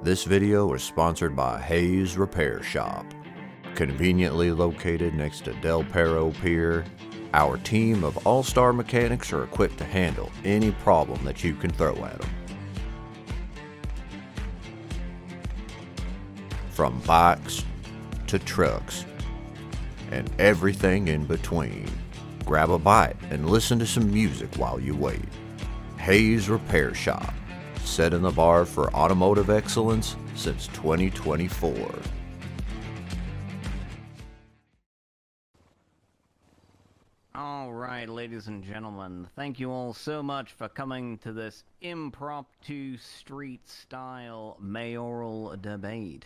This video is sponsored by Hayes Repair Shop. Conveniently located next to Del Perro Pier, our team of all-star mechanics are equipped to handle any problem that you can throw at them. From bikes to trucks and everything in between. Grab a bite and listen to some music while you wait. Hayes Repair Shop, setting the bar for automotive excellence since 2024. All right, ladies and gentlemen, thank you all so much for coming to this impromptu street-style mayoral debate.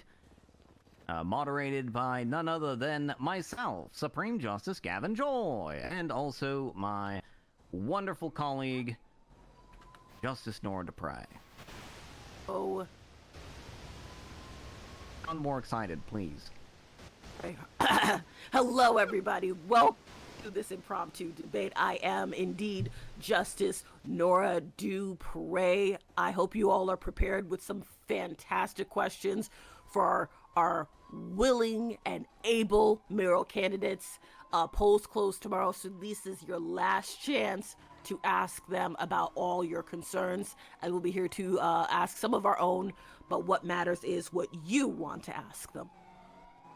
Moderated by none other than myself, Supreme Justice Gavin Joy, and also my wonderful colleague, Justice Nora Dupre. Oh. I'm more excited, please. Hello, everybody. Welcome to this impromptu debate. I am indeed Justice Nora Dupre. I hope you all are prepared with some fantastic questions for our willing and able mayoral candidates. Polls close tomorrow, so this is your last chance to ask them about all your concerns. And we'll be here to ask some of our own, but what matters is what you want to ask them.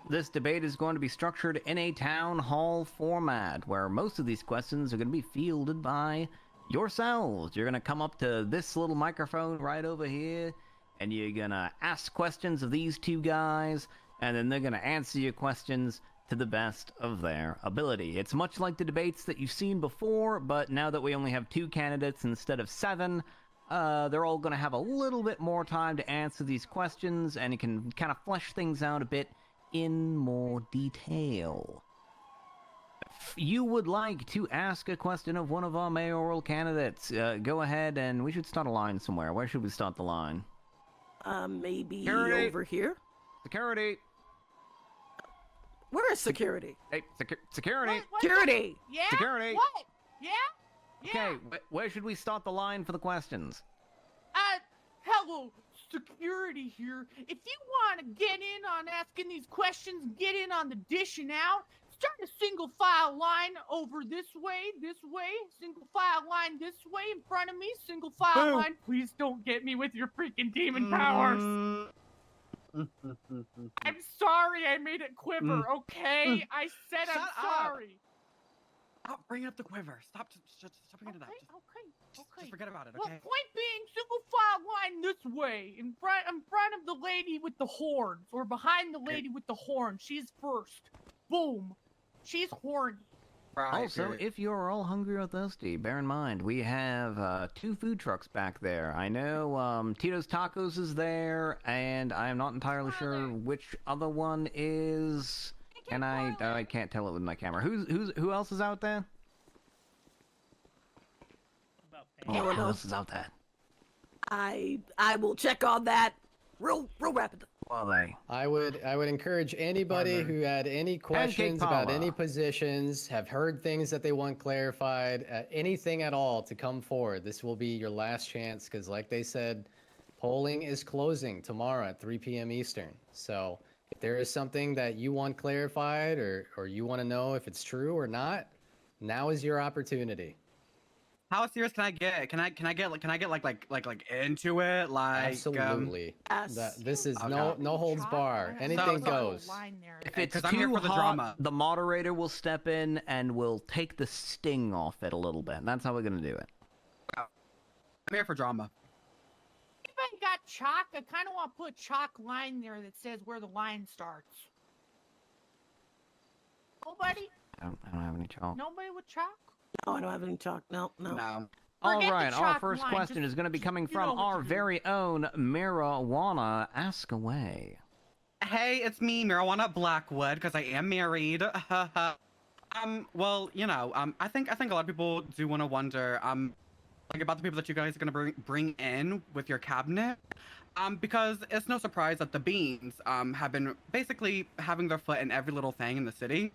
This debate is going to be structured in a town hall format, where most of these questions are going to be fielded by yourselves. You're going to come up to this little microphone right over here, and you're going to ask questions of these two guys, and then they're going to answer your questions to the best of their ability. It's much like the debates that you've seen before, but now that we only have 2 candidates instead of 7, they're all going to have a little bit more time to answer these questions, and you can kind of flesh things out a bit in more detail. If you would like to ask a question of one of our mayoral candidates, go ahead, and we should start a line somewhere. Where should we start the line? Maybe Security. over here? Security! Where is security? Hey, security! What Security! Yeah? Security. What? Yeah? Yeah. Okay, where should we start the line for the questions? Hello, security here. If you want to get in on asking these questions, get in on the dishing out, start a single file line over this way, single file line this way in front of me, single file line. Please don't get me with your freaking demon powers. I'm sorry I made it quiver, okay? I said I'm Shut up. sorry. Stop bringing up the quiver. Stop bringing it up. Okay. Just forget about it, Well, okay? point being, single file line this way, in front of the lady with the horns, or behind the lady with the horns. She's first. Boom. She's horny. Right, Also, good. if you're all hungry or thirsty, bear in mind, we have 2 food trucks back there. I know Tito's Tacos is there, and I'm not entirely sure which other one is... And I can't tell it with my camera. Who else is out there? No one who knows. else is out there? I will check on that real rapidly. Well, they. I would encourage anybody who had any questions about Paula. any positions, have heard things that they want clarified, anything at all, to come forward. This will be your last chance because, like they said, polling is closing tomorrow at 3 p.m. Eastern. So if there is something that you want clarified or you want to know if it's true or not, now is your opportunity. How serious can I get? Can I get like into it? Like Absolutely. Yes. This is Okay. no holds bar. Anything goes. If it's 'cause I'm here too for the hot, drama. the moderator will step in and will take the sting off it a little bit. That's how we're gonna do it. I'm here for drama. If I got chalk, I kind of want to put a chalk line there that says where the line starts. Nobody? I don't have any chalk. Nobody with chalk? No, I don't have any talk. No. No. All Forget the right, our chalk first line, question just- is going to be coming you know from what our to do. very own Marijuana. Ask away. Hey, it's me, Marijuana Blackwood, because I am married. Well, you know, I think a lot of people do want to wonder, like about the people that you guys are gonna bring in with your cabinet. Because it's no surprise that the Beans have been basically having their foot in every little thing in the city.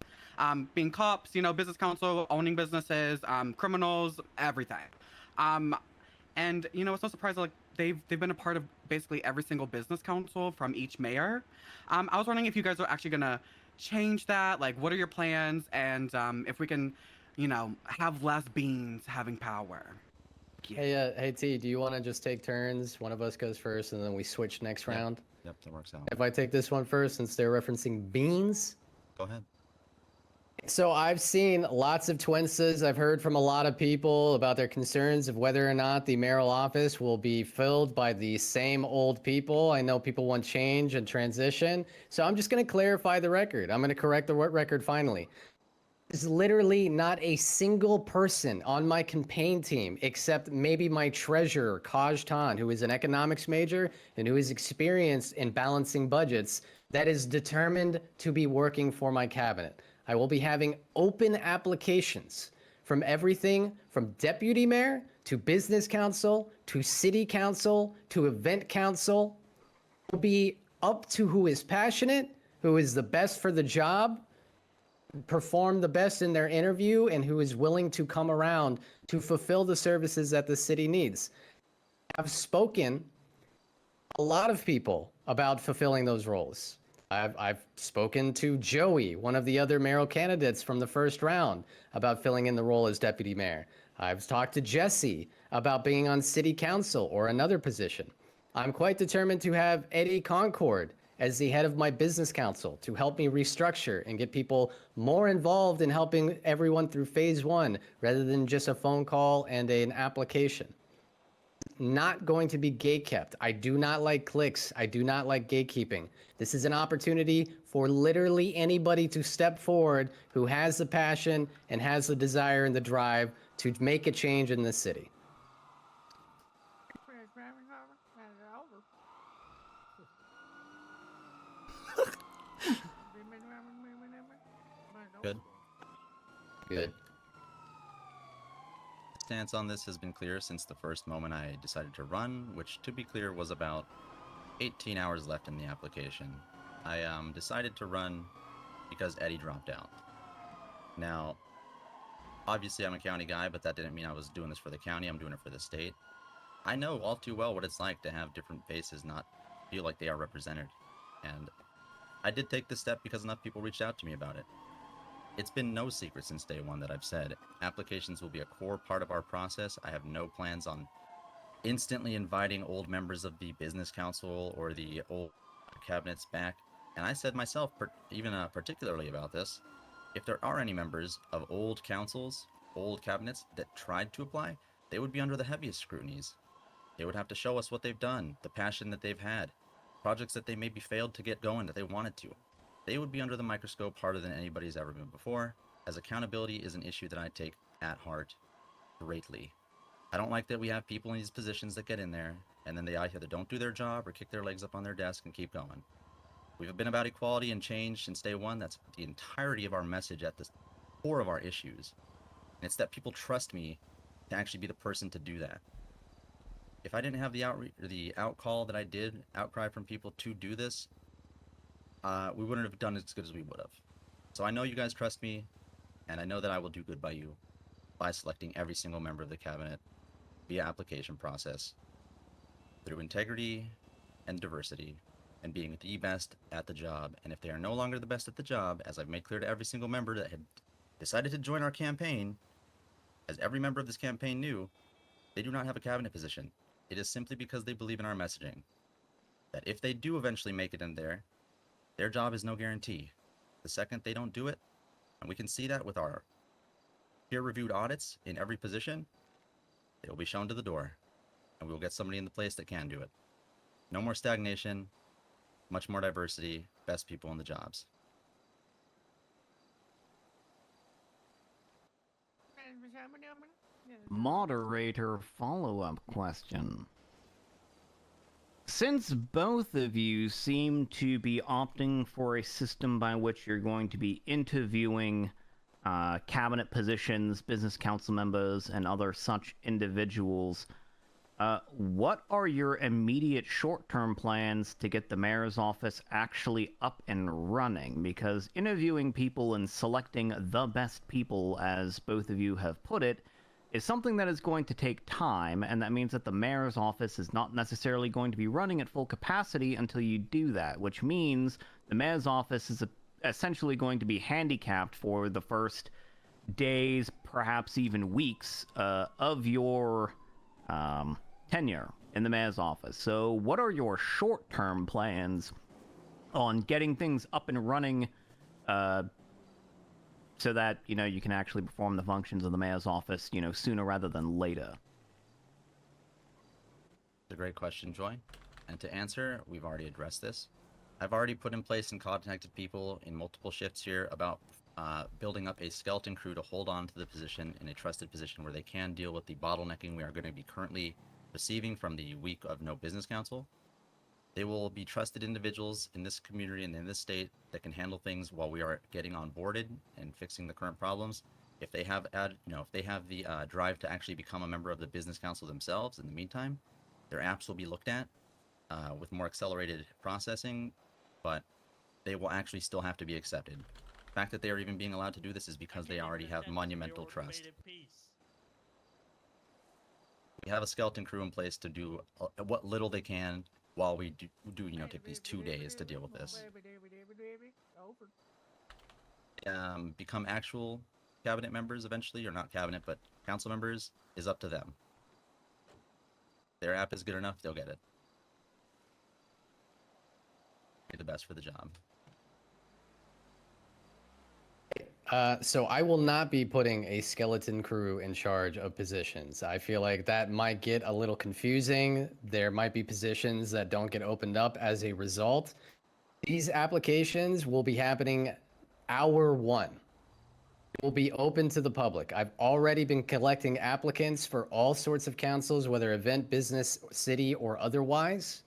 Being cops, you know, business council, owning businesses, criminals, everything. And you know, it's no surprise that, like they've been a part of basically every single business council from each mayor. I was wondering if you guys are actually gonna change that. Like, what are your plans? And if we can, have less beans having power. Yeah. Hey T, do you want to just take turns? One of us goes first, and then we switch next round. Yep, that works out. If I take this one first, since they're referencing beans. Go ahead. So I've seen lots of Twinstas. I've heard from a lot of people about their concerns of whether or not the mayoral office will be filled by the same old people. I know people want change and transition. So I'm just going to clarify the record. I'm going to correct the record finally. There's literally not a single person on my campaign team except maybe my treasurer, Kaj Tan, who is an economics major and who is experienced in balancing budgets, that is determined to be working for my cabinet. I will be having open applications from everything from deputy mayor to business council to city council to event council. It will be up to who is passionate, who is the best for the job, perform the best in their interview, and who is willing to come around to fulfill the services that the city needs. I've spoken a lot of people about fulfilling those roles. I've spoken to Joey, one of the other mayoral candidates from the first round, about filling in the role as deputy mayor. I've talked to Jesse about being on city council or another position. I'm quite determined to have Eddie Concord as the head of my business council to help me restructure and get people more involved in helping everyone through phase one rather than just a phone call and an application. Not going to be gatekept. I do not like cliques. I do not like gatekeeping. This is an opportunity for literally anybody to step forward who has the passion and has the desire and the drive to make a change in this city. Good. Good. Stance on this has been clear since the first moment I decided to run, which, to be clear, was about 18 hours left in the application. I decided to run because Eddie dropped out. Now, obviously I'm a county guy, but that didn't mean I was doing this for the county. I'm doing it for the state. I know all too well what it's like to have different faces not feel like they are represented. And I did take this step because enough people reached out to me about it. It's been no secret since day one that I've said applications will be a core part of our process. I have no plans on instantly inviting old members of the business council or the old cabinets back. And I said myself, particularly about this, if there are any members of old councils, old cabinets that tried to apply, they would be under the heaviest scrutinies. They would have to show us what they've done, the passion that they've had, projects that they maybe failed to get going that they wanted to. They would be under the microscope harder than anybody's ever been before, as accountability is an issue that I take at heart greatly. I don't like that we have people in these positions that get in there, and then they either don't do their job or kick their legs up on their desk and keep going. We've been about equality and change since day one. That's the entirety of our message at the core of our issues. And it's that people trust me to actually be the person to do that. If I didn't have the outcall that I did, outcry from people to do this, we wouldn't have done as good as we would have. So I know you guys trust me, and I know that I will do good by you by selecting every single member of the cabinet via application process through integrity and diversity and being the best at the job. And if they are no longer the best at the job, as I've made clear to every single member that had decided to join our campaign, as every member of this campaign knew, they do not have a cabinet position. It is simply because they believe in our messaging. That if they do eventually make it in there, their job is no guarantee. The second they don't do it, and we can see that with our peer-reviewed audits in every position, they will be shown to the door, and we will get somebody in the place that can do it. No more stagnation, much more diversity, best people in the jobs. Moderator follow-up question. Since both of you seem to be opting for a system by which you're going to be interviewing cabinet positions, business council members, and other such individuals, what are your immediate short-term plans to get the mayor's office actually up and running? Because interviewing people and selecting the best people, as both of you have put it, is something that is going to take time, and that means that the mayor's office is not necessarily going to be running at full capacity until you do that, which means the mayor's office is essentially going to be handicapped for the first days, perhaps even weeks, of your tenure in the mayor's office. So what are your short-term plans on getting things up and running so that, you can actually perform the functions of the mayor's office, sooner rather than later? It's a great question, Joy. And to answer, we've already addressed this. I've already put in place and contacted people in multiple shifts here about building up a skeleton crew to hold on to the position in a trusted position where they can deal with the bottlenecking we are going to be currently receiving from the week of no business council. They will be trusted individuals in this community and in this state that can handle things while we are getting onboarded and fixing the current problems. If they have the drive to actually become a member of the business council themselves, in the meantime, their apps will be looked at with more accelerated processing, but they will actually still have to be accepted. The fact that they are even being allowed to do this is because they already have monumental trust. We have a skeleton crew in place to do what little they can while we do take these 2 days to deal with this. Become actual cabinet members eventually, or not cabinet, but council members, is up to them. Their app is good enough, they'll get it. Be the best for the job. So I will not be putting a skeleton crew in charge of positions. I feel like that might get a little confusing. There might be positions that don't get opened up as a result. These applications will be happening hour one. It will be open to the public. I've already been collecting applicants for all sorts of councils, whether event, business, city, or otherwise.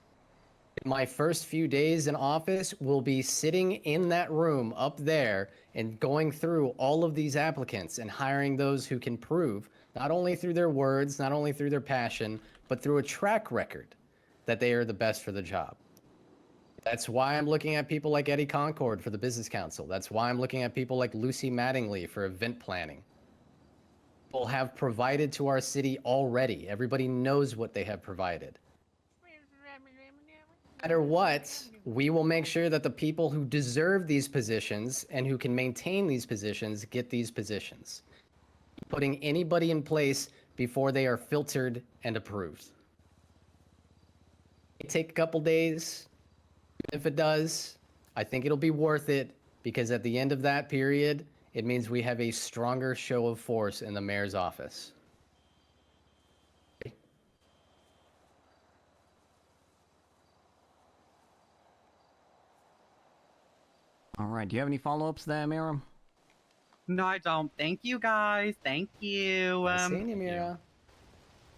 My first few days in office will be sitting in that room up there and going through all of these applicants and hiring those who can prove, not only through their words, not only through their passion, but through a track record that they are the best for the job. That's why I'm looking at people like Eddie Concord for the Business Council. That's why I'm looking at people like Lucy Mattingly for event planning. People have provided to our city already. Everybody knows what they have provided. No matter what, we will make sure that the people who deserve these positions and who can maintain these positions get these positions. Putting anybody in place before they are filtered and approved. It take a couple days. If it does, I think it'll be worth it, because at the end of that period, it means we have a stronger show of force in the mayor's office. All right, do you have any follow-ups there, Mira? No, I don't. Thank you, guys. Thank you. Seeing you, Mira.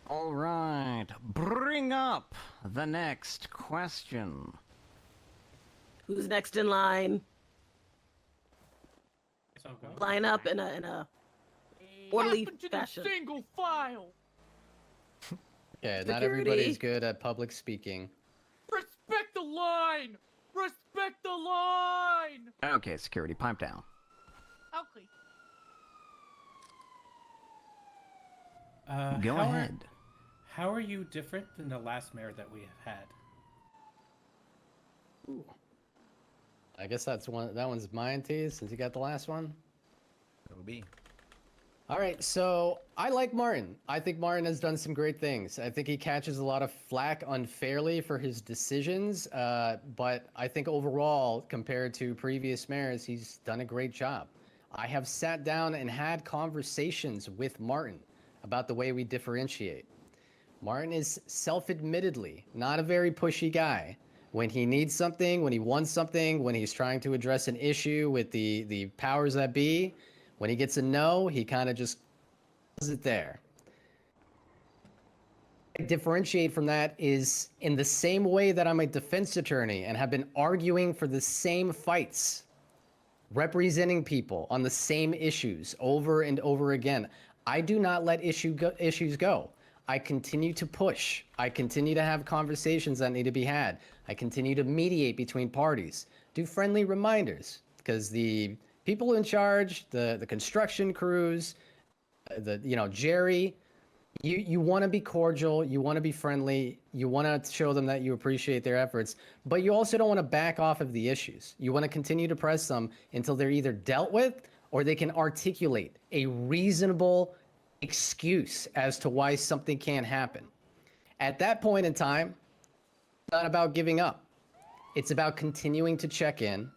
All right, bring up the next question. Who's next in line? Line up in a orderly Happen to the fashion. single file. Yeah, not Security. everybody's good at public speaking. Respect the line. Respect the line. Okay, security, pipe down. Okay. Go ahead. How are you different than the last mayor that we have had? Ooh. I guess that one's mine too, since you got the last one. It will be. All right, so I like Martin. I think Martin has done some great things. I think he catches a lot of flack unfairly for his decisions, but I think overall, compared to previous mayors, he's done a great job. I have sat down and had conversations with Martin about the way we differentiate. Martin is self-admittedly not a very pushy guy. When he needs something, when he wants something, when he's trying to address an issue with the powers that be, when he gets a no, he kind of just does it there. I differentiate from that is in the same way that I'm a defense attorney and have been arguing for the same fights, representing people on the same issues over and over again. I do not let issues go. I continue to push. I continue to have conversations that need to be had. I continue to mediate between parties, do friendly reminders, because the people in charge, the construction crews, Jerry, you want to be cordial, you want to be friendly, you want to show them that you appreciate their efforts, but you also don't want to back off of the issues. You want to continue to press them until they're either dealt with or they can articulate a reasonable excuse as to why something can't happen. At that point in time, it's not about giving up. It's about continuing to check in,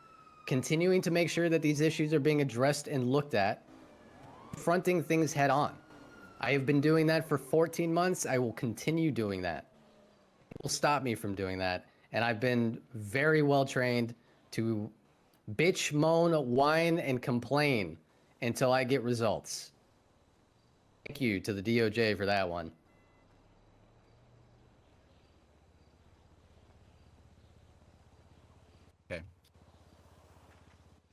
continuing to make sure that these issues are being addressed and looked at, confronting things head on. I have been doing that for 14 months. I will continue doing that. It will stop me from doing that. And I've been very well trained to bitch, moan, whine, and complain until I get results. Thank you to the DOJ for that one. Okay.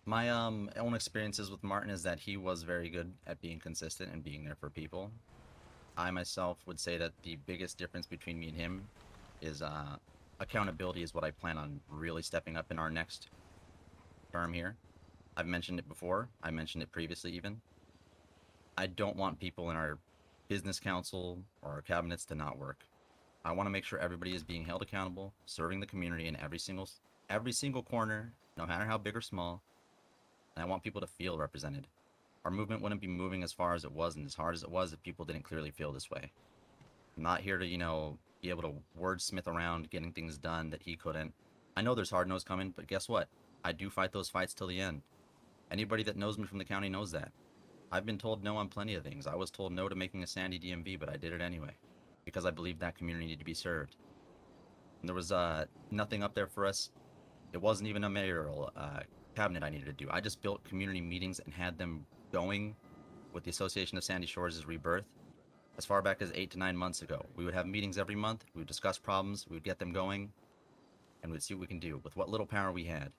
My own experiences with Martin is that he was very good at being consistent and being there for people. I myself would say that the biggest difference between me and him is accountability is what I plan on really stepping up in our next term here. I've mentioned it before. I mentioned it previously even. I don't want people in our business council or our cabinets to not work. I want to make sure everybody is being held accountable, serving the community in every single corner, no matter how big or small. And I want people to feel represented. Our movement wouldn't be moving as far as it was and as hard as it was if people didn't clearly feel this way. I'm not here to, be able to wordsmith around getting things done that he couldn't. I know there's hard no's coming, but guess what? I do fight those fights till the end. Anybody that knows me from the county knows that. I've been told no on plenty of things. I was told no to making a Sandy DMV, but I did it anyway because I believed that community needed to be served. And there was nothing up there for us. It wasn't even a mayoral cabinet I needed to do. I just built community meetings and had them going with the Association of Sandy Shores' rebirth as far back as 8 to 9 months ago. We would have meetings every month. We would discuss problems. We would get them going, and we'd see what we can do with what little power we had.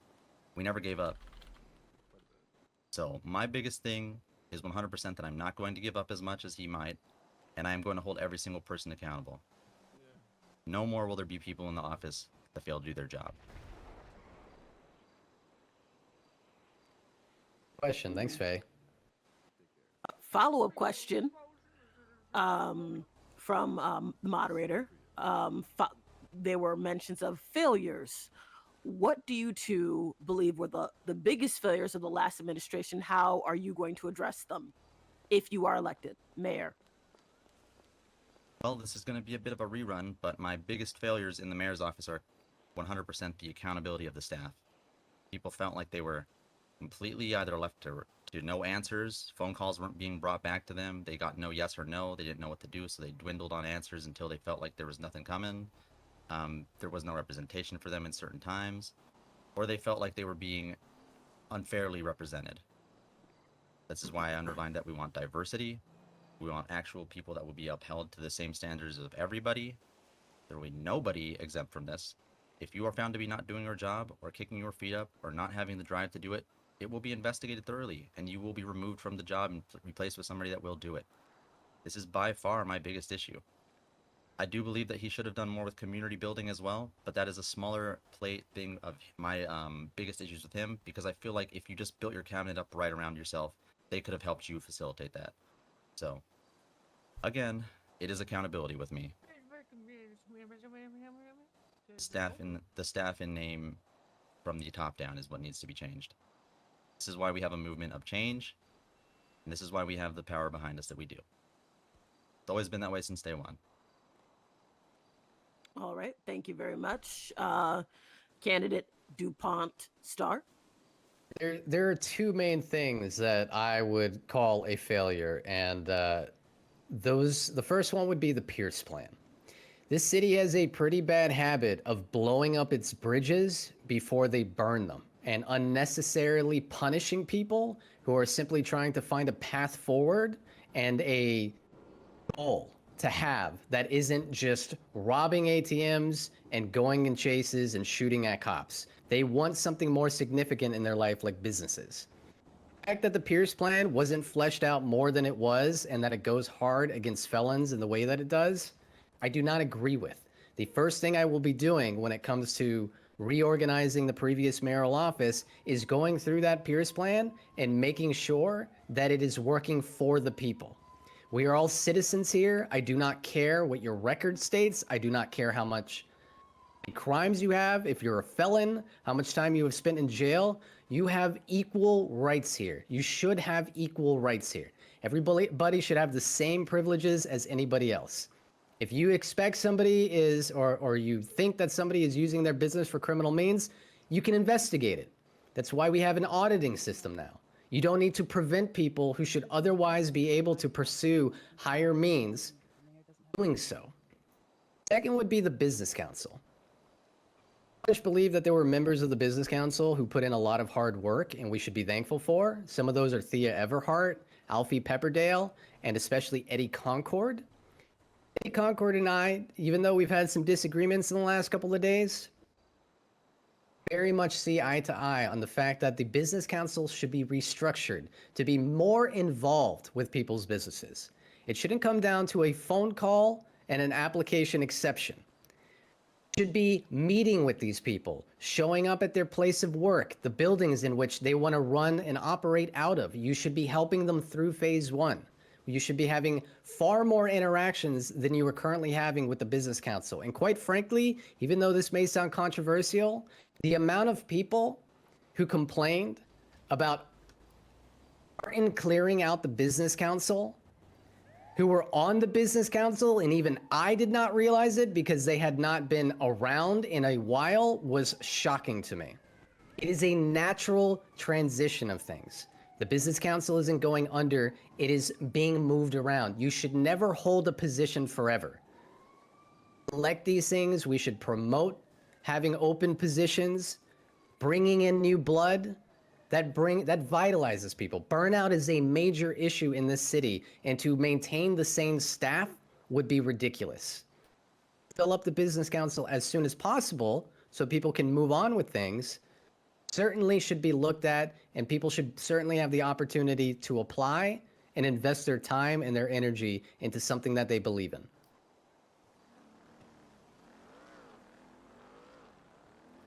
We never gave up. So my biggest thing is 100% that I'm not going to give up as much as he might, and I am going to hold every single person accountable. No more will there be people in the office that fail to do their job. Question. Thanks, Faye. Follow-up question from the moderator. There were mentions of failures. What do you two believe were the biggest failures of the last administration? How are you going to address them if you are elected mayor? Well, this is going to be a bit of a rerun, but my biggest failures in the mayor's office are 100% the accountability of the staff. People felt like they were completely either left to no answers. Phone calls weren't being brought back to them. They got no yes or no. They didn't know what to do, so they dwindled on answers until they felt like there was nothing coming. There was no representation for them in certain times, or they felt like they were being unfairly represented. This is why I underlined that we want diversity. We want actual people that will be upheld to the same standards of everybody. There will be nobody exempt from this. If you are found to be not doing your job or kicking your feet up or not having the drive to do it, it will be investigated thoroughly and you will be removed from the job and replaced with somebody that will do it. This is by far my biggest issue. I do believe that he should have done more with community building as well, but that is a smaller plate thing of my biggest issues with him, because I feel like if you just built your cabinet up right around yourself, they could have helped you facilitate that. So, again, it is accountability with me. The staff in name from the top down is what needs to be changed. This is why we have a movement of change, and this is why we have the power behind us that we do. It's always been that way since day one. All right, thank you very much. Candidate DuPont Star. There are two main things that I would call a failure, and the first one would be the Pierce Plan. This city has a pretty bad habit of blowing up its bridges before they burn them and unnecessarily punishing people who are simply trying to find a path forward and a goal to have that isn't just robbing ATMs and going in chases and shooting at cops. They want something more significant in their life, like businesses. The fact that the Pierce Plan wasn't fleshed out more than it was and that it goes hard against felons in the way that it does, I do not agree with. The first thing I will be doing when it comes to reorganizing the previous mayoral office is going through that Pierce Plan and making sure that it is working for the people. We are all citizens here. I do not care what your record states. I do not care how much crimes you have, if you're a felon, how much time you have spent in jail. You have equal rights here. You should have equal rights here. Everybody should have the same privileges as anybody else. If you expect somebody is, or you think that somebody is using their business for criminal means, you can investigate it. That's why we have an auditing system now. You don't need to prevent people who should otherwise be able to pursue higher means doing so. Second would be the business council. I just believe that there were members of the business council who put in a lot of hard work, and we should be thankful for. Some of those are Thea Everhart, Alfie Pepperdale, and especially Eddie Concord. Eddie Concord and I, even though we've had some disagreements in the last couple of days, very much see eye to eye on the fact that the business council should be restructured to be more involved with people's businesses. It shouldn't come down to a phone call and an application exception. Should be meeting with these people, showing up at their place of work, the buildings in which they want to run and operate out of. You should be helping them through phase one. You should be having far more interactions than you are currently having with the business council. And quite frankly, even though this may sound controversial, the amount of people who complained about Martin clearing out the business council, who were on the business council, and even I did not realize it because they had not been around in a while, was shocking to me. It is a natural transition of things. The business council isn't going under, it is being moved around. You should never hold a position forever. Elect these things, we should promote having open positions, bringing in new blood. That vitalizes people. Burnout is a major issue in this city, and to maintain the same staff would be ridiculous. Fill up the business council as soon as possible so people can move on with things. Certainly should be looked at, and people should certainly have the opportunity to apply and invest their time and their energy into something that they believe in.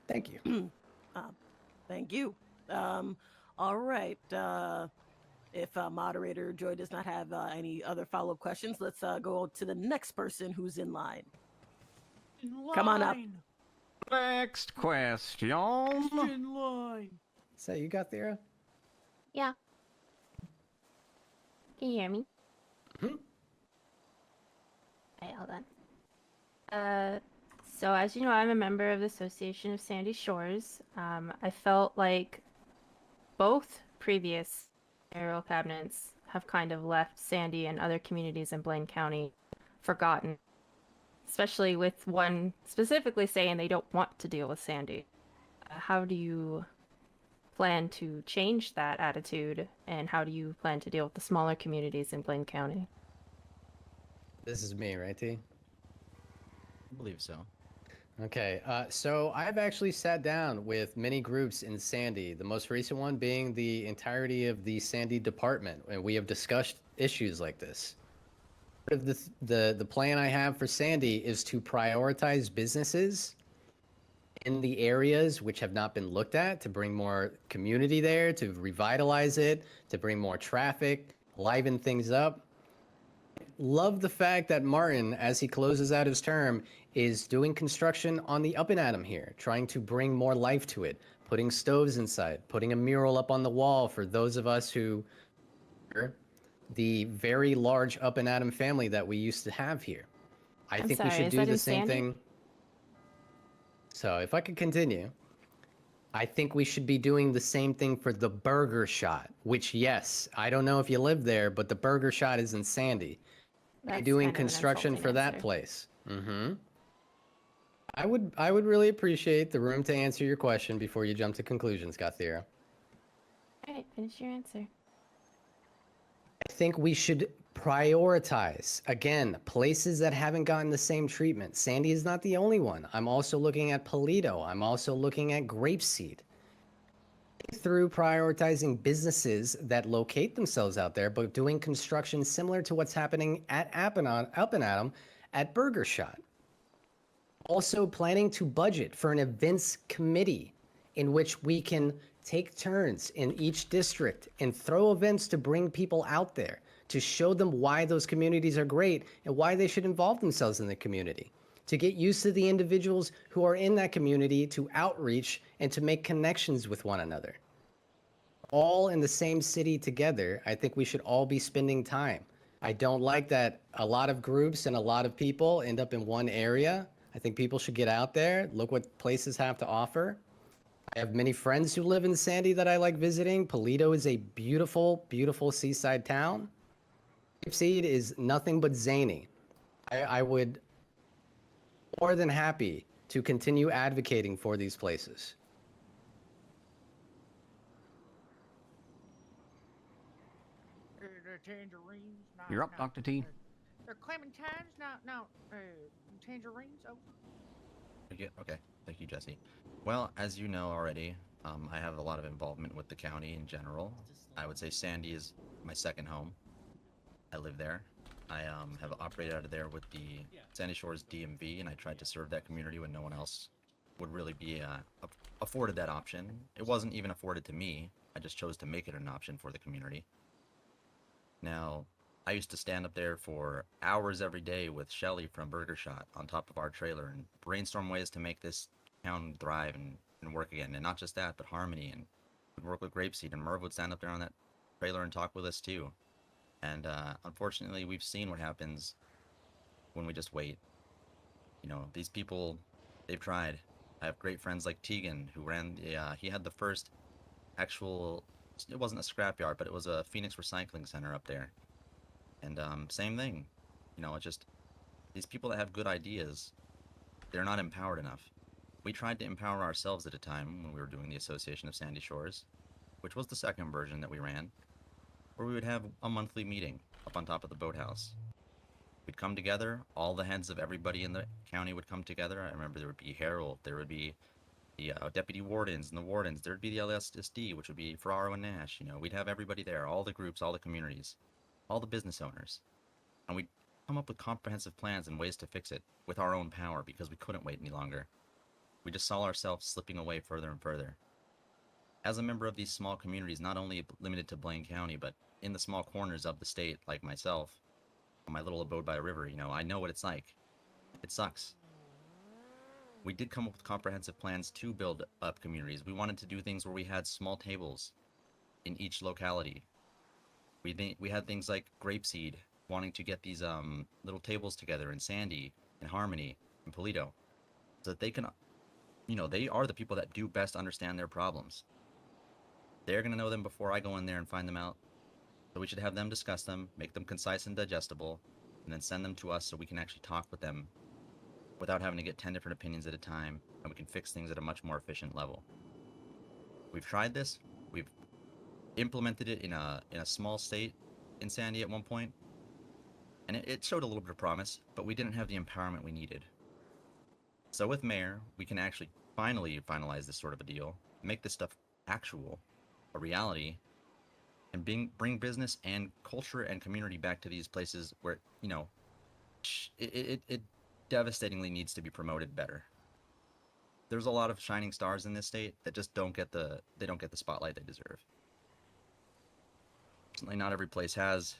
Thank you. Thank you. All right. If moderator Joy does not have any other follow-up questions, let's go to the next person who's in line. Come on up. Next question. In line. So you got Thera? Yeah. Can you hear me? Mm-hmm. Alright, hold on. So as you know, I'm a member of the Association of Sandy Shores. I felt like both previous mayoral cabinets have kind of left Sandy and other communities in Blaine County forgotten, especially with one specifically saying they don't want to deal with Sandy. How do you plan to change that attitude, and how do you plan to deal with the smaller communities in Blaine County? This is me, right, T? I believe so. Okay, so I've actually sat down with many groups in Sandy, the most recent one being the entirety of the Sandy department, and we have discussed issues like this. The plan I have for Sandy is to prioritize businesses in the areas which have not been looked at, to bring more community there, to revitalize it, to bring more traffic, liven things up. Love the fact that Martin, as he closes out his term, is doing construction on the Up and Atom here, trying to bring more life to it, putting stoves inside, putting a mural up on the wall for those of us who the very large Up and Atom family that we used to have here. I think we should do the same thing. So if I could continue, I think we should be doing the same thing for the Burger Shot, which, yes, I don't know if you live there, but the Burger Shot is in Sandy. That's Doing kind of an construction for that answer. place. I would really appreciate the room to answer your question before you jump to conclusions, Gathira. Alright, finish your answer. I think we should prioritize, again, places that haven't gotten the same treatment. Sandy is not the only one. I'm also looking at Polito. I'm also looking at Grapeseed. Through prioritizing businesses that locate themselves out there, but doing construction similar to what's happening at Up and Atom at Burger Shot. Also planning to budget for an events committee in which we can take turns in each district and throw events to bring people out there, to show them why those communities are great and why they should involve themselves in the community, to get used to the individuals who are in that community, to outreach and to make connections with one another. All in the same city together, I think we should all be spending time. I don't like that a lot of groups and a lot of people end up in one area. I think people should get out there, look what places have to offer. I have many friends who live in Sandy that I like visiting. Polito is a beautiful, beautiful seaside town. Grapeseed is nothing but zany. I would more than happy to continue advocating for these places. They're tangerines. No, You're up, no, Dr. T. They're clementines. No. Tangerines. Oh. Okay. Thank you, Jesse. Well, as you know already, I have a lot of involvement with the county in general. I would say Sandy is my second home. I live there. I have operated out of there with the Sandy Shores DMV, and I tried to serve that community when no one else would really be afforded that option. It wasn't even afforded to me. I just chose to make it an option for the community. Now, I used to stand up there for hours every day with Shelly from Burger Shot on top of our trailer and brainstorm ways to make this town thrive and work again. And not just that, but Harmony, and would work with Grapeseed, and Merv would stand up there on that trailer and talk with us too. And unfortunately, we've seen what happens when we just wait. You know, these people, they've tried. I have great friends like Tegan, who ran he had the first actual, it wasn't a scrapyard, but it was a Phoenix recycling center up there. And same thing, you know, it's just these people that have good ideas, they're not empowered enough. We tried to empower ourselves at a time when we were doing the Association of Sandy Shores, which was the second version that we ran, where we would have a monthly meeting up on top of the boathouse. We'd come together, all the heads of everybody in the county would come together. I remember there would be Harold, there would be the deputy wardens and the wardens, there'd be the LSSD, which would be Ferraro and Nash. You know, we'd have everybody there, all the groups, all the communities, all the business owners, and we'd come up with comprehensive plans and ways to fix it with our own power, because we couldn't wait any longer. We just saw ourselves slipping away further and further. As a member of these small communities, not only limited to Blaine County, but in the small corners of the state, like myself, my little abode by a river, you know, I know what it's like. It sucks. We did come up with comprehensive plans to build up communities. We wanted to do things where we had small tables in each locality. We had things like Grapeseed wanting to get these little tables together in Sandy, in Harmony, in Polito, so that they can, you know, they are the people that do best understand their problems. They're going to know them before I go in there and find them out. So we should have them discuss them, make them concise and digestible, and then send them to us so we can actually talk with them without having to get 10 different opinions at a time, and we can fix things at a much more efficient level. We've tried this. We've implemented it in a small state in Sandy at one point, and it showed a little bit of promise, but we didn't have the empowerment we needed. So with Mayor, we can actually finally finalize this sort of a deal, make this stuff actual, a reality, and bring business and culture and community back to these places where, you know, it devastatingly needs to be promoted better. There's a lot of shining stars in this state that just don't get the spotlight they deserve. Certainly not every place has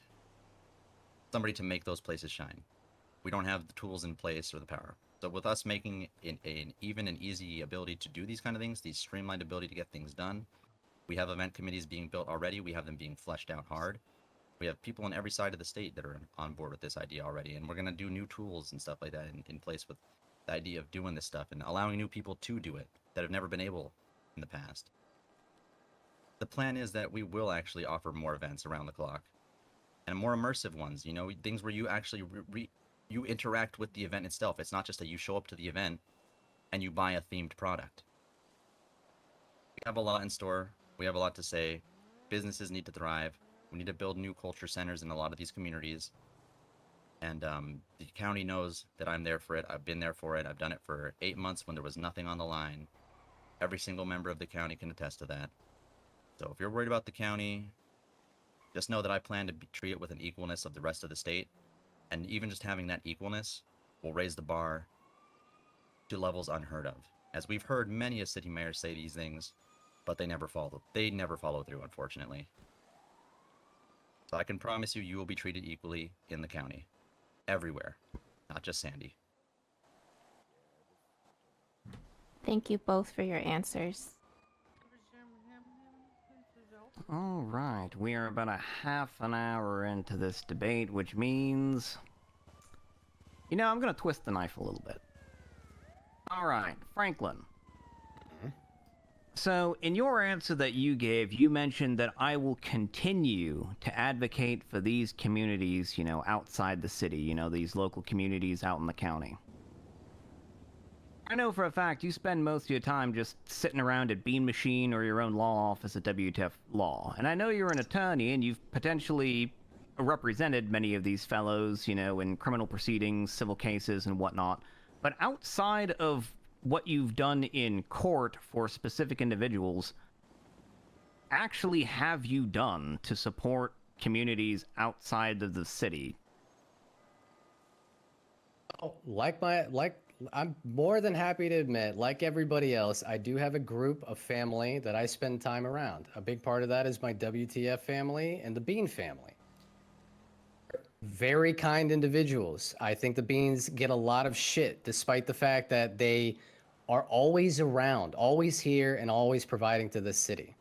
somebody to make those places shine. We don't have the tools in place or the power. So with us making an even and easy ability to do these kind of things, these streamlined ability to get things done, we have event committees being built already. We have them being fleshed out hard. We have people on every side of the state that are on board with this idea already, and we're going to do new tools and stuff like that in place with the idea of doing this stuff and allowing new people to do it that have never been able in the past. The plan is that we will actually offer more events around the clock, and more immersive ones, you know, things where you actually you interact with the event itself. It's not just that you show up to the event and you buy a themed product. We have a lot in store. We have a lot to say. Businesses need to thrive. We need to build new culture centers in a lot of these communities. And the county knows that I'm there for it. I've been there for it. I've done it for 8 months when there was nothing on the line. Every single member of the county can attest to that. So if you're worried about the county, just know that I plan to treat it with an equalness of the rest of the state. And even just having that equalness will raise the bar to levels unheard of. As we've heard many a city mayor say these things, but they never follow through, unfortunately. So I can promise you, you will be treated equally in the county. Everywhere. Not just Sandy. Thank you both for your answers. All right, we are about a half an hour into this debate, which means... You know, I'm gonna twist the knife a little bit. All right, Franklin. So, in your answer that you gave, you mentioned that I will continue to advocate for these communities, you know, outside the city, you know, these local communities out in the county. I know for a fact you spend most of your time just sitting around at Bean Machine or your own law office at WTF Law. And I know you're an attorney and you've potentially represented many of these fellows, you know, in criminal proceedings, civil cases, and whatnot. But outside of what you've done in court for specific individuals, actually have you done to support communities outside of the city? Oh, I'm more than happy to admit, like everybody else, I do have a group of family that I spend time around. A big part of that is my WTF family and the Bean family. Very kind individuals. I think the Beans get a lot of shit, despite the fact that they are always around, always here, and always providing to this city.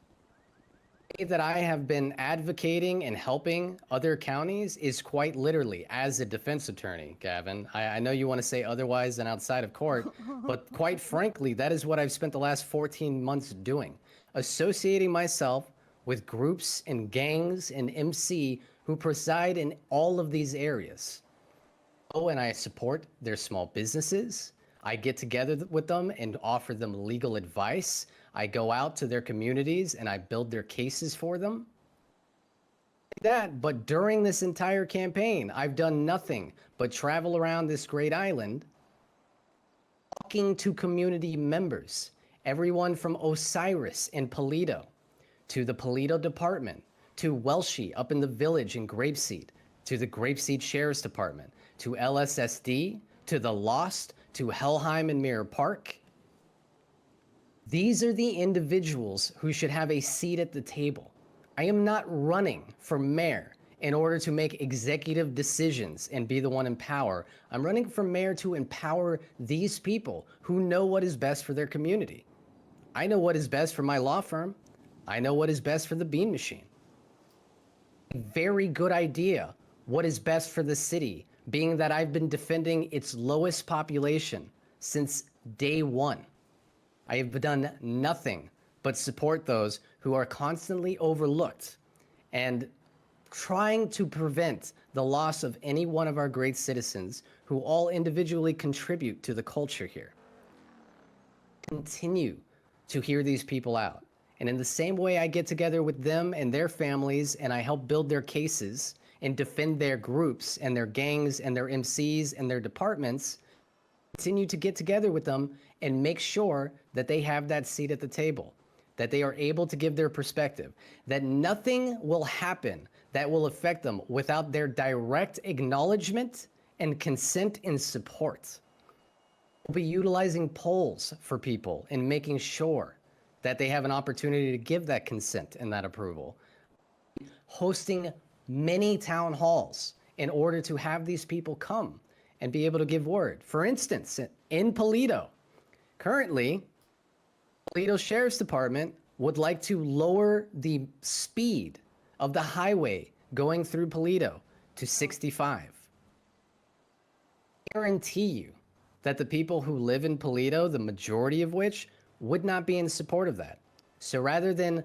That I have been advocating and helping other counties is quite literally as a defense attorney, Gavin. I know you want to say otherwise than outside of court, but quite frankly, that is what I've spent the last 14 months doing. Associating myself with groups and gangs and MC who preside in all of these areas. Oh, and I support their small businesses. I get together with them and offer them legal advice. I go out to their communities and I build their cases for them. But during this entire campaign, I've done nothing but travel around this great island, talking to community members, everyone from Osiris in Paleto, to the Paleto Department, to Welshie up in the village in Grapeseed, to the Grapeseed Sheriff's Department, to LSSD, to the Lost, to Helheim and Mirror Park. These are the individuals who should have a seat at the table. I am not running for mayor in order to make executive decisions and be the one in power. I'm running for mayor to empower these people who know what is best for their community. I know what is best for my law firm. I know what is best for the Bean Machine. Very good idea what is best for the city, being that I've been defending its lowest population since day one. I have done nothing but support those who are constantly overlooked and trying to prevent the loss of any one of our great citizens who all individually contribute to the culture here. Continue to hear these people out. And in the same way I get together with them and their families and I help build their cases and defend their groups and their gangs and their MCs and their departments, continue to get together with them and make sure that they have that seat at the table, that they are able to give their perspective, that nothing will happen that will affect them without their direct acknowledgement and consent and support. We'll be utilizing polls for people and making sure that they have an opportunity to give that consent and that approval. Hosting many town halls in order to have these people come and be able to give word. For instance, in Paleto, currently, Paleto Sheriff's Department would like to lower the speed of the highway going through Paleto to 65. I guarantee you that the people who live in Paleto, the majority of which, would not be in support of that. So rather than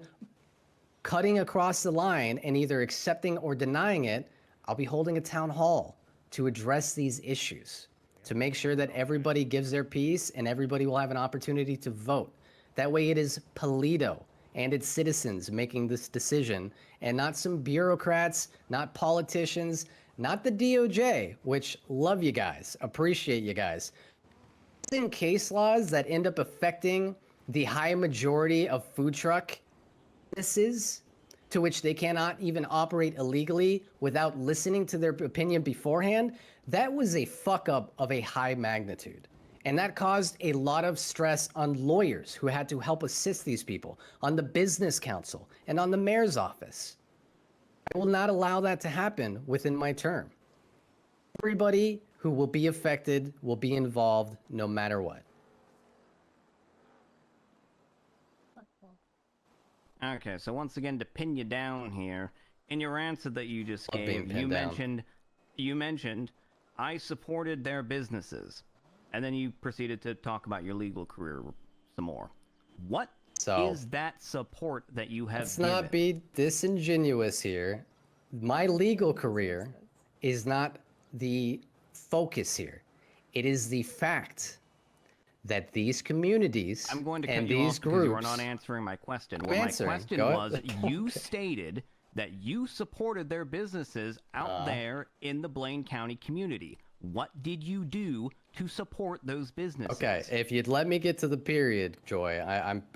cutting across the line and either accepting or denying it, I'll be holding a town hall to address these issues, to make sure that everybody gives their piece and everybody will have an opportunity to vote. That way it is Paleto and its citizens making this decision and not some bureaucrats, not politicians, not the DOJ, which love you guys, appreciate you guys. In case laws that end up affecting the high majority of food truck businesses, to which they cannot even operate illegally without listening to their opinion beforehand, that was a fuck up of a high magnitude. And that caused a lot of stress on lawyers who had to help assist these people, on the business council, and on the mayor's office. I will not allow that to happen within my term. Everybody who will be affected will be involved no matter what. Okay, so once again, to pin you down here, in your answer that you just Love being gave, pinned down. you mentioned, I supported their businesses, and then you proceeded to talk about your legal career some more. What is that support that you have Let's given? not be disingenuous here. My legal career is not the focus here. It is the fact that these communities I'm going to cut and you these off groups. because you are not answering my question. Well, my question was, you stated that you supported their businesses out there in the Blaine County community. What did you do to support those businesses? Okay, if you'd let me get to the period, Joy,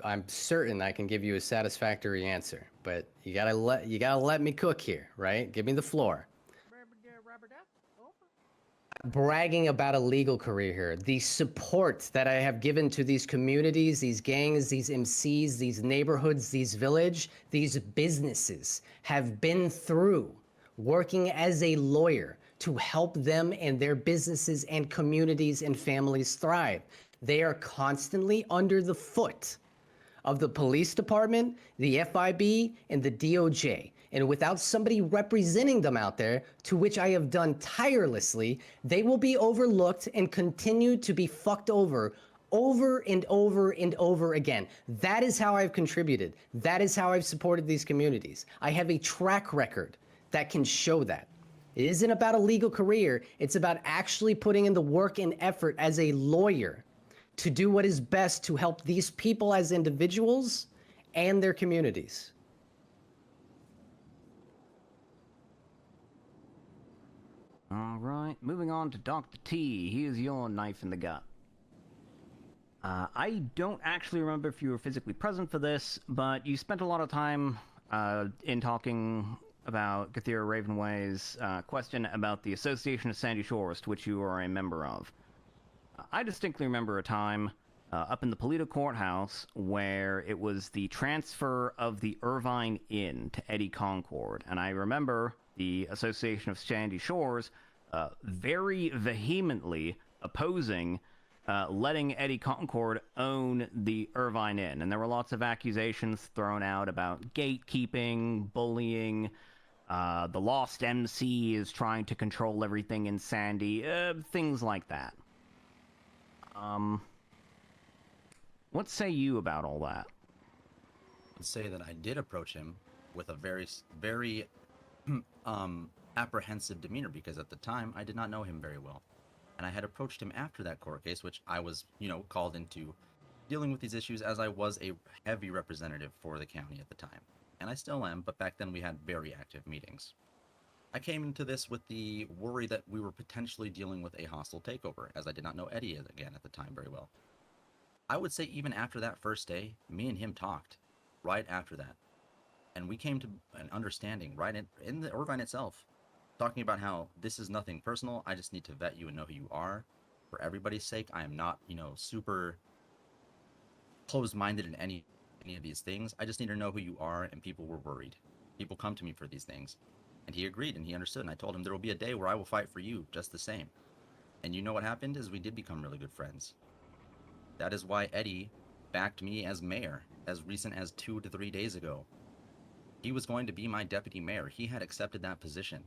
I'm certain I can give you a satisfactory answer. But you gotta let me cook here, right? Give me the floor. Bragging about a legal career here. The support that I have given to these communities, these gangs, these MCs, these neighborhoods, these village, these businesses have been through working as a lawyer to help them and their businesses and communities and families thrive. They are constantly under the foot of the police department, the FIB, and the DOJ. And without somebody representing them out there, to which I have done tirelessly, they will be overlooked and continue to be fucked over and over and over again. That is how I've contributed. That is how I've supported these communities. I have a track record that can show that. It isn't about a legal career. It's about actually putting in the work and effort as a lawyer to do what is best to help these people as individuals and their communities. All right, moving on to Dr. T. Here's your knife in the gut. I don't actually remember if you were physically present for this, but you spent a lot of time in talking about Gathira Ravenway's question about the Association of Sandy Shores, to which you are a member of. I distinctly remember a time up in the Polito Courthouse where it was the transfer of the Irvine Inn to Eddie Concord, and I remember the Association of Sandy Shores very vehemently opposing letting Eddie Concord own the Irvine Inn. And there were lots of accusations thrown out about gatekeeping, bullying, the Lost MC is trying to control everything in Sandy, things like that. What say you about all that? I would say that I did approach him with a very apprehensive demeanor, because at the time I did not know him very well. And I had approached him after that court case, which I was, called into dealing with these issues, as I was a heavy representative for the county at the time. And I still am, but back then we had very active meetings. I came into this with the worry that we were potentially dealing with a hostile takeover, as I did not know Eddie again at the time very well. I would say even after that first day, me and him talked right after that. And we came to an understanding right in the Irvine itself, talking about how this is nothing personal. I just need to vet you and know who you are. For everybody's sake, I am not, super closed-minded in any of these things. I just need to know who you are, and people were worried. People come to me for these things. And he agreed, and he understood, and I told him there will be a day where I will fight for you just the same. And you know what happened is we did become really good friends. That is why Eddie backed me as mayor as recent as 2 to 3 days ago. He was going to be my deputy mayor. He had accepted that position.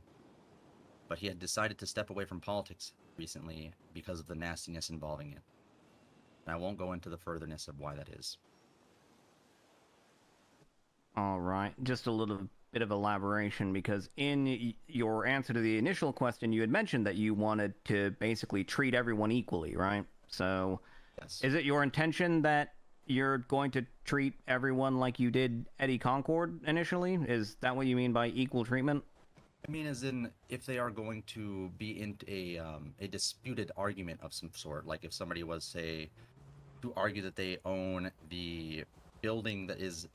But he had decided to step away from politics recently because of the nastiness involving it. And I won't go into the furtherness of why that is. All right, just a little bit of elaboration, because in your answer to the initial question, you had mentioned that you wanted to basically treat everyone equally, right? So, yes. Is it your intention that you're going to treat everyone like you did Eddie Concord initially? Is that what you mean by equal treatment? I mean, as in, if they are going to be in a disputed argument of some sort, like if somebody was, say, to argue that they own the building that is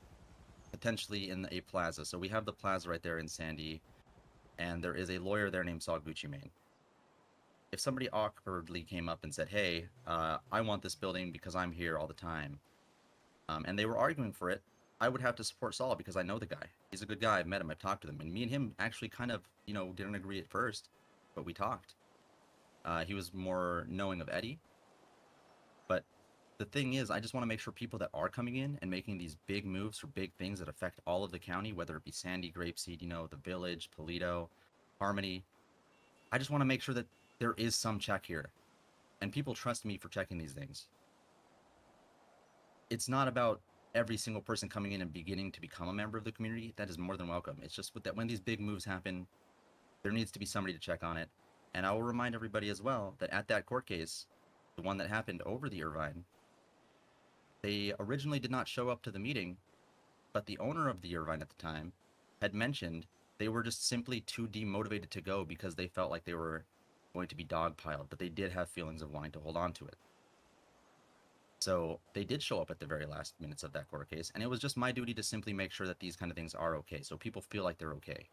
potentially in a plaza. So we have the plaza right there in Sandy, and there is a lawyer there named Saul Gucci Mane. If somebody awkwardly came up and said, hey, I want this building because I'm here all the time, and they were arguing for it, I would have to support Saul because I know the guy. He's a good guy. I've met him. I've talked to him. And me and him actually kind of, didn't agree at first, but we talked. He was more knowing of Eddie. But the thing is, I just want to make sure people that are coming in and making these big moves for big things that affect all of the county, whether it be Sandy, Grapeseed, the Village, Polito, Harmony, I just want to make sure that there is some check here. And people trust me for checking these things. It's not about every single person coming in and beginning to become a member of the community. That is more than welcome. It's just that when these big moves happen, there needs to be somebody to check on it. And I will remind everybody as well that at that court case, the one that happened over the Irvine, they originally did not show up to the meeting, but the owner of the Irvine at the time had mentioned they were just simply too demotivated to go because they felt like they were going to be dogpiled, but they did have feelings of wanting to hold on to it. So they did show up at the very last minutes of that court case, and it was just my duty to simply make sure that these kind of things are okay, so people feel like they're okay.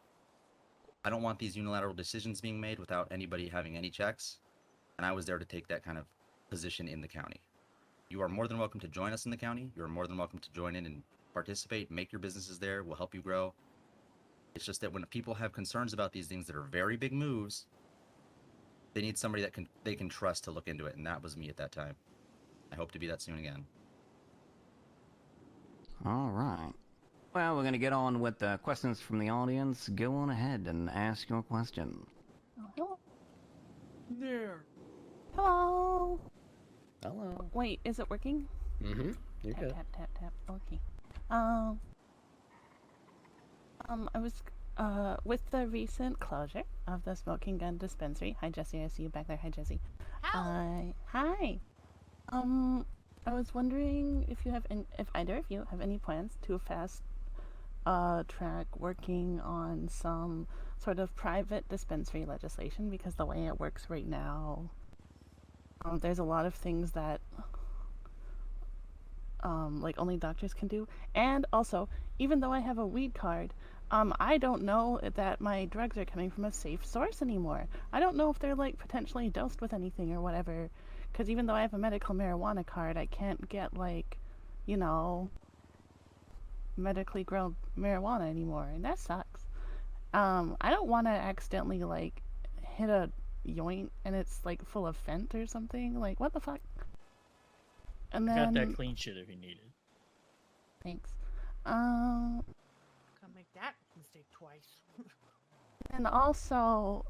I don't want these unilateral decisions being made without anybody having any checks, and I was there to take that kind of position in the county. You are more than welcome to join us in the county. You are more than welcome to join in and participate, make your businesses there. We'll help you grow. It's just that when people have concerns about these things that are very big moves, they need somebody that they can trust to look into it, and that was me at that time. I hope to be that soon again. All right. Well, we're going to get on with the questions from the audience. Go on ahead and ask your question. Oh, hello. There. Hello. Hello. Wait, is it working? Mm-hmm. You're Tap, good. tap, tap, tap. Okay. I was, with the recent closure of the smoking gun dispensary. Hi, Jesse. I see you back there. Hi, Jesse. Hi. Hi. I was wondering if if either of you have any plans to fast track working on some sort of private dispensary legislation, because the way it works right now, there's a lot of things that like only doctors can do. And also, even though I have a weed card, I don't know that my drugs are coming from a safe source anymore. I don't know if they're like potentially dosed with anything or whatever. Because even though I have a medical marijuana card, I can't get like, medically grown marijuana anymore, and that sucks. I don't want to accidentally like hit a joint and it's like full of fent or something. Like, what the fuck? And then Got that clean shit if you need it. thanks. Can't make that mistake twice. And also,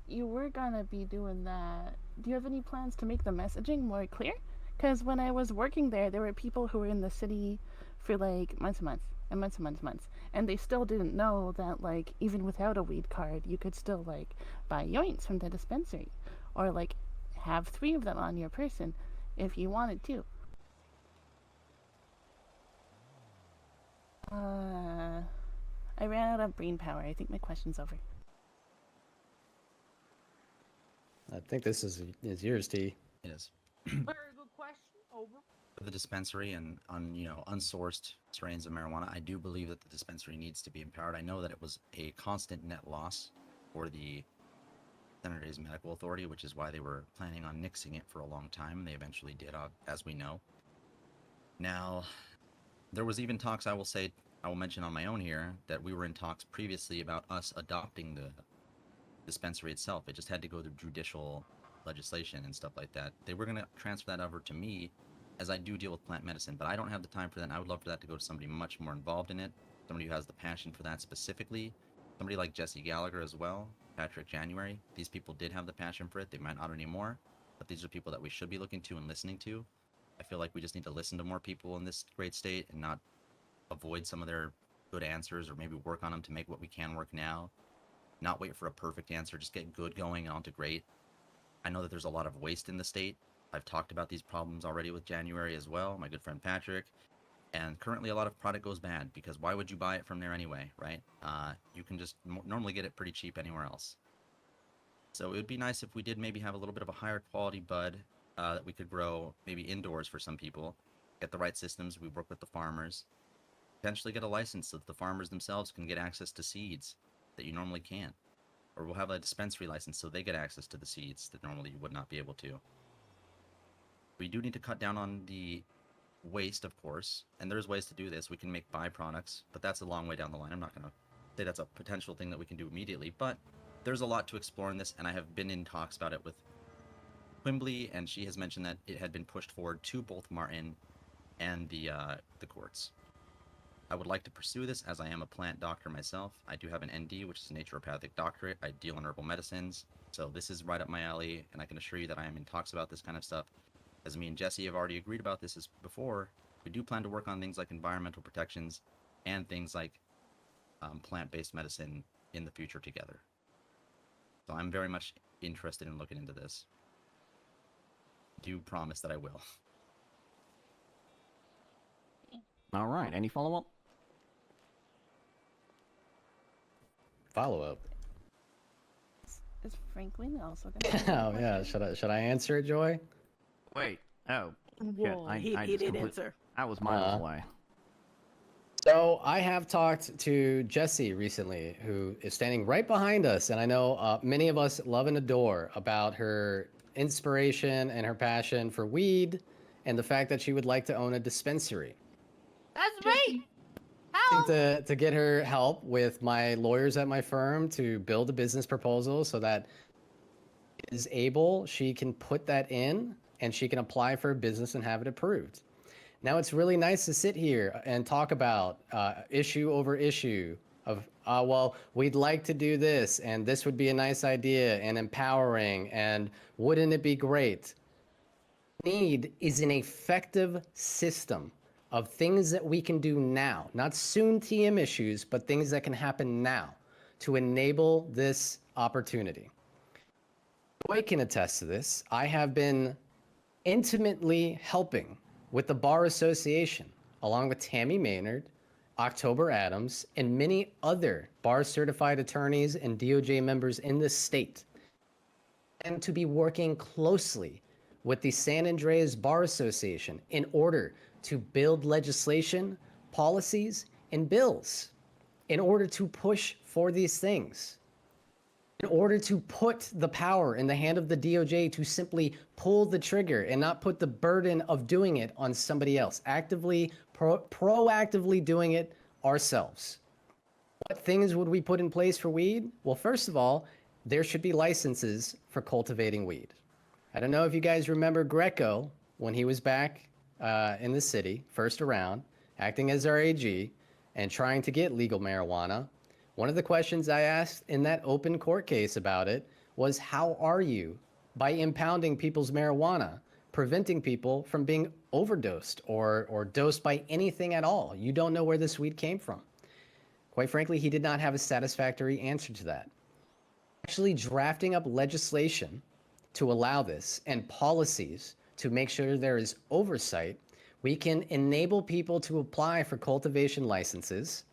you were gonna be doing that. Do you have any plans to make the messaging more clear? Because when I was working there were people who were in the city for like months and months and months and months and months, and they still didn't know that like even without a weed card, you could still like buy joints from the dispensary, or like have 3 of them on your person if you wanted to. I ran out of brain power. I think my question's over. I think this is yours, T. It is. Very good question. Over. For the dispensary and unsourced strains of marijuana, I do believe that the dispensary needs to be empowered. I know that it was a constant net loss for the Center Days Medical Authority, which is why they were planning on nixing it for a long time, and they eventually did, as we know. Now, there was even talks, I will mention on my own here, that we were in talks previously about us adopting the dispensary itself. It just had to go through judicial legislation and stuff like that. They were going to transfer that over to me, as I do deal with plant medicine, but I don't have the time for that, and I would love for that to go to somebody much more involved in it, somebody who has the passion for that specifically, somebody like Jesse Gallagher as well, Patrick January. These people did have the passion for it. They might not anymore, but these are people that we should be looking to and listening to. I feel like we just need to listen to more people in this great state and not avoid some of their good answers, or maybe work on them to make what we can work now. Not wait for a perfect answer, just get good going and on to great. I know that there's a lot of waste in the state. I've talked about these problems already with January as well, my good friend Patrick. And currently a lot of product goes bad, because why would you buy it from there anyway, right? You can just normally get it pretty cheap anywhere else. So it would be nice if we did maybe have a little bit of a higher quality bud that we could grow maybe indoors for some people. Get the right systems, we work with the farmers. Potentially get a license so that the farmers themselves can get access to seeds that you normally can't. Or we'll have a dispensary license so they get access to the seeds that normally you would not be able to. We do need to cut down on the waste, of course, and there's ways to do this. We can make byproducts, but that's a long way down the line. I'm not going to say that's a potential thing that we can do immediately, but there's a lot to explore in this, and I have been in talks about it with Quimbley, and she has mentioned that it had been pushed forward to both Martin and the courts. I would like to pursue this as I am a plant doctor myself. I do have an ND, which is a naturopathic doctorate. I deal in herbal medicines, so this is right up my alley, and I can assure you that I am in talks about this kind of stuff. As me and Jesse have already agreed about this before, we do plan to work on things like environmental protections and things like plant-based medicine in the future together. So I'm very much interested in looking into this. Do promise that I will. All right. Any follow-up? Follow-up. Is Franklin also gonna? Oh yeah, should I answer it, Joy? Wait. Oh. Shit. Whoa, he did answer. That was miles away. So I have talked to Jesse recently, who is standing right behind us, and I know many of us love and adore about her inspiration and her passion for weed, and the fact that she would like to own a dispensary. That's me. How? To get her help with my lawyers at my firm to build a business proposal so that is able, she can put that in and she can apply for a business and have it approved. Now it's really nice to sit here and talk about issue over issue of, well, we'd like to do this and this would be a nice idea and empowering and wouldn't it be great? Need is an effective system of things that we can do now, not soon TM issues, but things that can happen now to enable this opportunity. I can attest to this. I have been intimately helping with the Bar Association, along with Tammy Maynard, October Adams, and many other bar certified attorneys and DOJ members in this state, and to be working closely with the San Andreas Bar Association in order to build legislation, policies, and bills in order to push for these things, in order to put the power in the hand of the DOJ to simply pull the trigger and not put the burden of doing it on somebody else, actively, proactively doing it ourselves. What things would we put in place for weed? Well, first of all, there should be licenses for cultivating weed. I don't know if you guys remember Greco when he was back in the city, first around, acting as our AG and trying to get legal marijuana. One of the questions I asked in that open court case about it was, how are you, by impounding people's marijuana, preventing people from being overdosed or dosed by anything at all? You don't know where this weed came from. Quite frankly, he did not have a satisfactory answer to that. Actually drafting up legislation to allow this and policies to make sure there is oversight, we can enable people to apply for cultivation licenses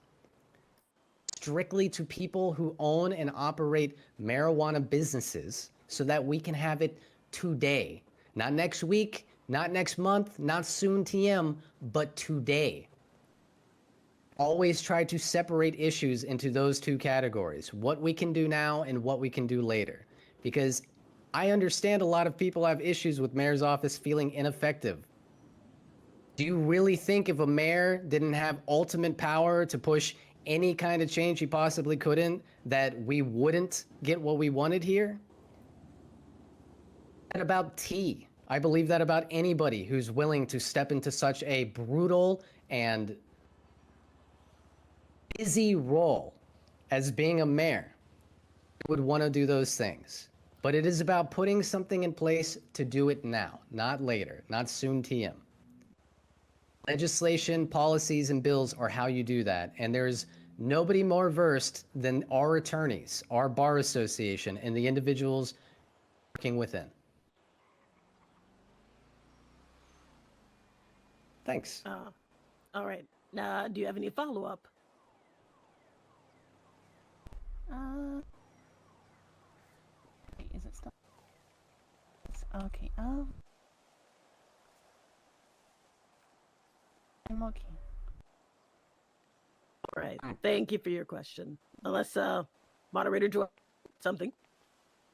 strictly to people who own and operate marijuana businesses so that we can have it today. Not next week, not next month, not soon TM, but today. Always try to separate issues into those two categories, what we can do now and what we can do later. Because I understand a lot of people have issues with mayor's office feeling ineffective. Do you really think if a mayor didn't have ultimate power to push any kind of change he possibly couldn't, that we wouldn't get what we wanted here? And about tea. I believe that about anybody who's willing to step into such a brutal and busy role as being a mayor would want to do those things. But it is about putting something in place to do it now, not later, not soon TM. Legislation, policies, and bills are how you do that. And there's nobody more versed than our attorneys, our bar association, and the individuals working within. Thanks. All right. Do you have any follow-up? Wait, is it still? Okay. I'm okay. All right. Thank you for your question. Unless moderator Joy something.